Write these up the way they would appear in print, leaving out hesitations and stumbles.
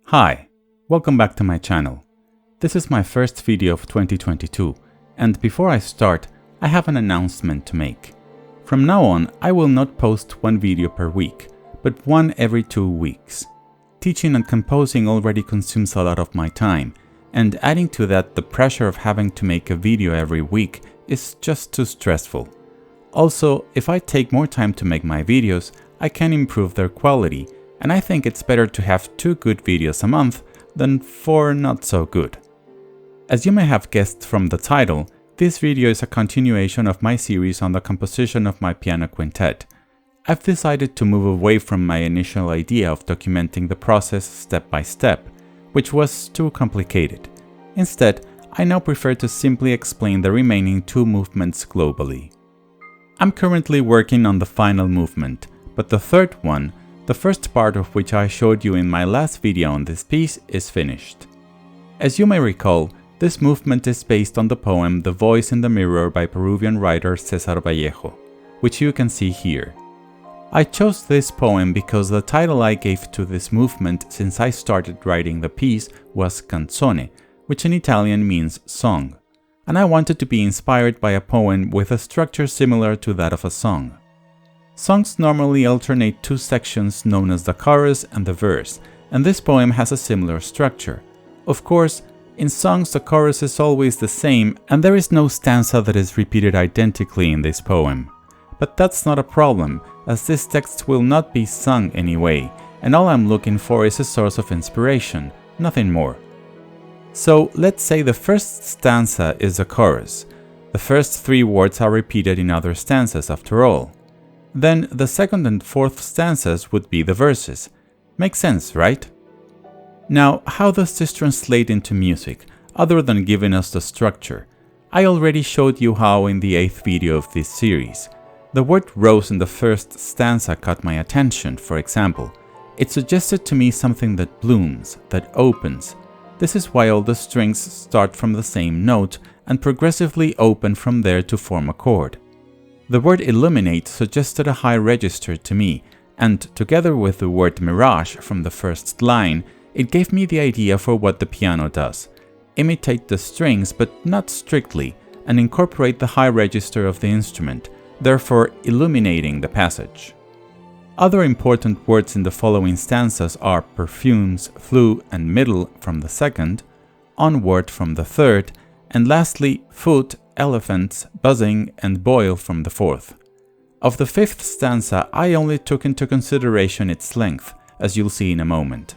Hi, welcome back to my channel. This is my first video of 2022, and before I start, I have an announcement to make. From now on, I will not post one video per week, but one every 2 weeks. Teaching and composing already consumes a lot of my time, and adding to that the pressure of having to make a video every week is just too stressful. Also, if I take more time to make my videos, I can improve their quality, and I think it's better to have 2 good videos a month than 4 not so good. As you may have guessed from the title, this video is a continuation of my series on the composition of my piano quintet. I've decided to move away from my initial idea of documenting the process step by step, which was too complicated. Instead, I now prefer to simply explain the remaining 2 movements globally. I'm currently working on the final movement, but the third one, the first part of which I showed you in my last video on this piece, is finished. As you may recall, this movement is based on the poem The Voice in the Mirror by Peruvian writer Cesar Vallejo, which you can see here. I chose this poem because the title I gave to this movement since I started writing the piece was Canzone, which in Italian means song, and I wanted to be inspired by a poem with a structure similar to that of a song. Songs normally alternate 2 sections known as the chorus and the verse, and this poem has a similar structure. Of course, in songs the chorus is always the same and there is no stanza that is repeated identically in this poem. But that's not a problem, as this text will not be sung anyway, and all I'm looking for is a source of inspiration, nothing more. So let's say the first stanza is the chorus. The first 3 words are repeated in other stanzas after all. Then the second and fourth stanzas would be the verses. Makes sense, right? Now, how does this translate into music, other than giving us the structure? I already showed you how in the 8th video of this series. The word rose in the first stanza caught my attention, for example. It suggested to me something that blooms, that opens. This is why all the strings start from the same note and progressively open from there to form a chord. The word illuminate suggested a high register to me, and together with the word mirage from the first line, it gave me the idea for what the piano does. Imitate the strings, but not strictly, and incorporate the high register of the instrument, therefore illuminating the passage. Other important words in the following stanzas are perfumes, flue, and middle from the second, onward from the third, and lastly foot, elephants, buzzing, and boil from the fourth. Of the 5th stanza, I only took into consideration its length, as you'll see in a moment.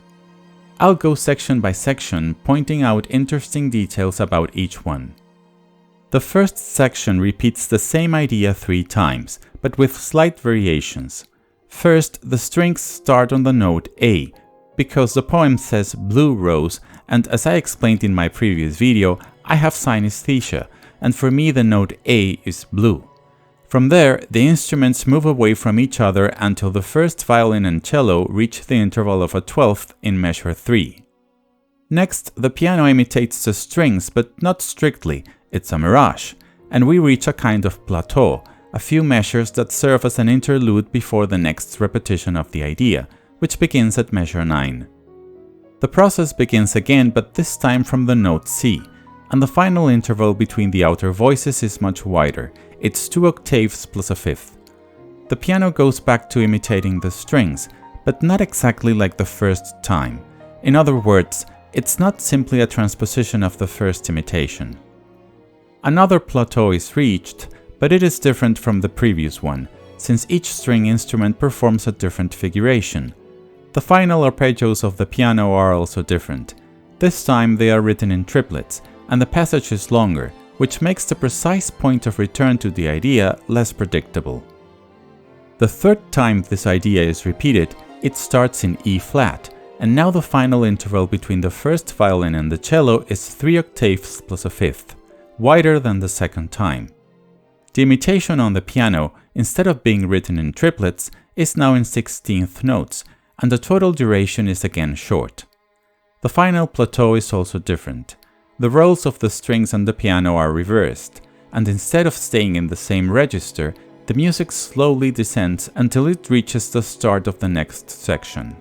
I'll go section by section, pointing out interesting details about each one. The first section repeats the same idea 3 times, but with slight variations. First, the strings start on the note A, because the poem says blue rose, and as I explained in my previous video, I have synesthesia, and for me the note A is blue. From there, the instruments move away from each other until the first violin and cello reach the interval of a 12th in measure 3. Next, the piano imitates the strings, but not strictly, it's a mirage, and we reach a kind of plateau, a few measures that serve as an interlude before the next repetition of the idea, which begins at measure 9. The process begins again, but this time from the note C, and the final interval between the outer voices is much wider. It's 2 octaves plus a 5th. The piano goes back to imitating the strings, but not exactly like the first time. In other words, it's not simply a transposition of the first imitation. Another plateau is reached, but it is different from the previous one, since each string instrument performs a different figuration. The final arpeggios of the piano are also different. This time they are written in triplets, and the passage is longer, which makes the precise point of return to the idea less predictable. The 3rd time this idea is repeated, it starts in E flat, and now the final interval between the first violin and the cello is 3 octaves plus a 5th, wider than the 2nd time. The imitation on the piano, instead of being written in triplets, is now in 16th notes, and the total duration is again short. The final plateau is also different. The roles of the strings and the piano are reversed, and instead of staying in the same register, the music slowly descends until it reaches the start of the next section.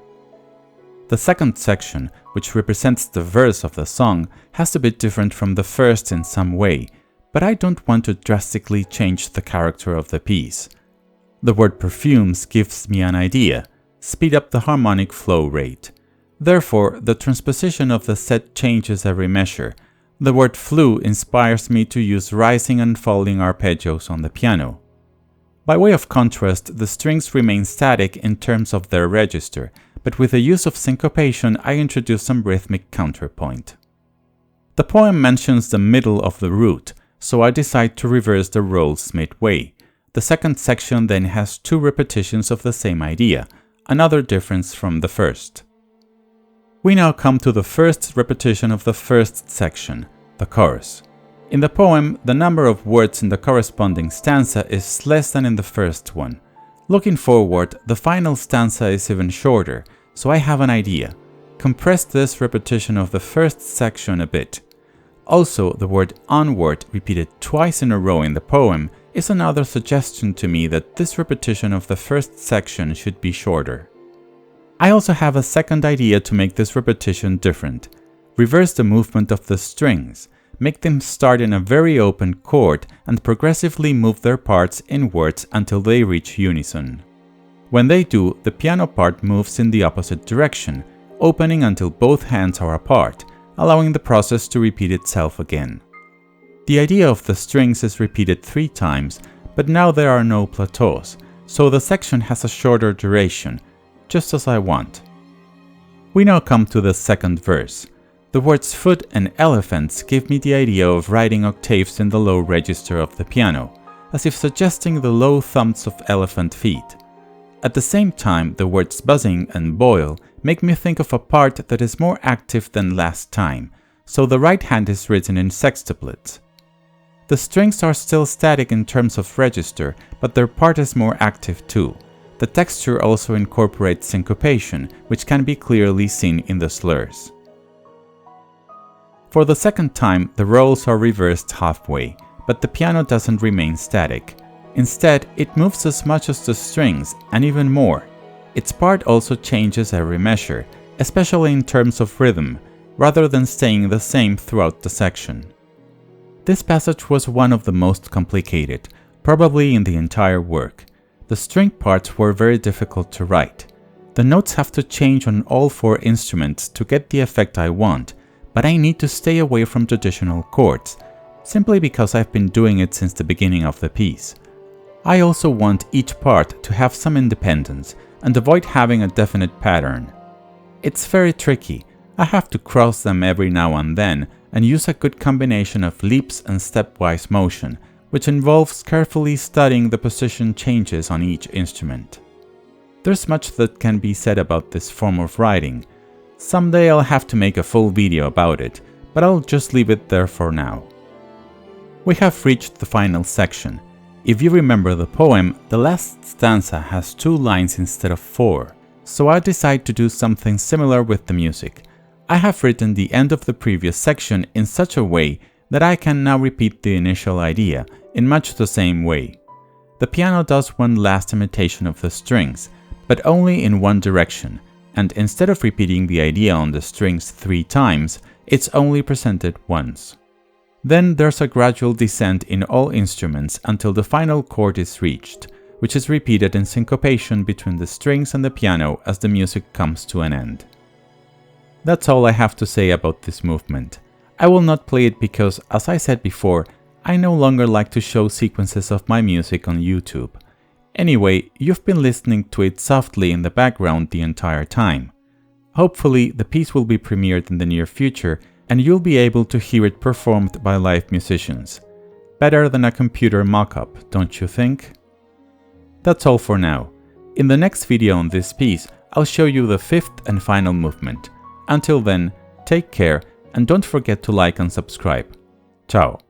The second section, which represents the verse of the song, has to be different from the first in some way, but I don't want to drastically change the character of the piece. The word perfumes gives me an idea: speed up the harmonic flow rate. Therefore, the transposition of the set changes every measure. The word flue inspires me to use rising and falling arpeggios on the piano. By way of contrast, the strings remain static in terms of their register, but with the use of syncopation I introduce some rhythmic counterpoint. The poem mentions the middle of the root, so I decide to reverse the roles midway. The second section then has 2 repetitions of the same idea, another difference from the first. We now come to the first repetition of the first section, the chorus. In the poem, the number of words in the corresponding stanza is less than in the first one. Looking forward, the final stanza is even shorter, so I have an idea. Compress this repetition of the first section a bit. Also, the word onward, repeated twice in a row in the poem, is another suggestion to me that this repetition of the first section should be shorter. I also have a second idea to make this repetition different. Reverse the movement of the strings. Make them start in a very open chord and progressively move their parts inwards until they reach unison. When they do, the piano part moves in the opposite direction, opening until both hands are apart, allowing the process to repeat itself again. The idea of the strings is repeated 3 times, but now there are no plateaus, so the section has a shorter duration, just as I want. We now come to the second verse. The words foot and elephants give me the idea of riding octaves in the low register of the piano, as if suggesting the low thumps of elephant feet. At the same time, the words buzzing and boil make me think of a part that is more active than last time, so the right hand is written in sextuplets. The strings are still static in terms of register, but their part is more active too. The texture also incorporates syncopation, which can be clearly seen in the slurs. For the second time, the roles are reversed halfway, but the piano doesn't remain static. Instead, it moves as much as the strings, and even more. Its part also changes every measure, especially in terms of rhythm, rather than staying the same throughout the section. This passage was one of the most complicated, probably in the entire work. The string parts were very difficult to write. The notes have to change on all 4 instruments to get the effect I want, but I need to stay away from traditional chords, simply because I've been doing it since the beginning of the piece. I also want each part to have some independence and avoid having a definite pattern. It's very tricky. I have to cross them every now and then and use a good combination of leaps and stepwise motion, which involves carefully studying the position changes on each instrument. There's much that can be said about this form of writing. Someday I'll have to make a full video about it, but I'll just leave it there for now. We have reached the final section. If you remember the poem, the last stanza has 2 lines instead of 4, so I decide to do something similar with the music. I have written the end of the previous section in such a way that I can now repeat the initial idea in much the same way. The piano does one last imitation of the strings, but only in one direction, and instead of repeating the idea on the strings 3 times, it's only presented once. Then there's a gradual descent in all instruments until the final chord is reached, which is repeated in syncopation between the strings and the piano as the music comes to an end. That's all I have to say about this movement. I will not play it because, as I said before, I no longer like to show sequences of my music on YouTube. Anyway, you've been listening to it softly in the background the entire time. Hopefully, the piece will be premiered in the near future and you'll be able to hear it performed by live musicians. Better than a computer mock-up, don't you think? That's all for now. In the next video on this piece, I'll show you the 5th and final movement. Until then, take care and don't forget to like and subscribe. Ciao!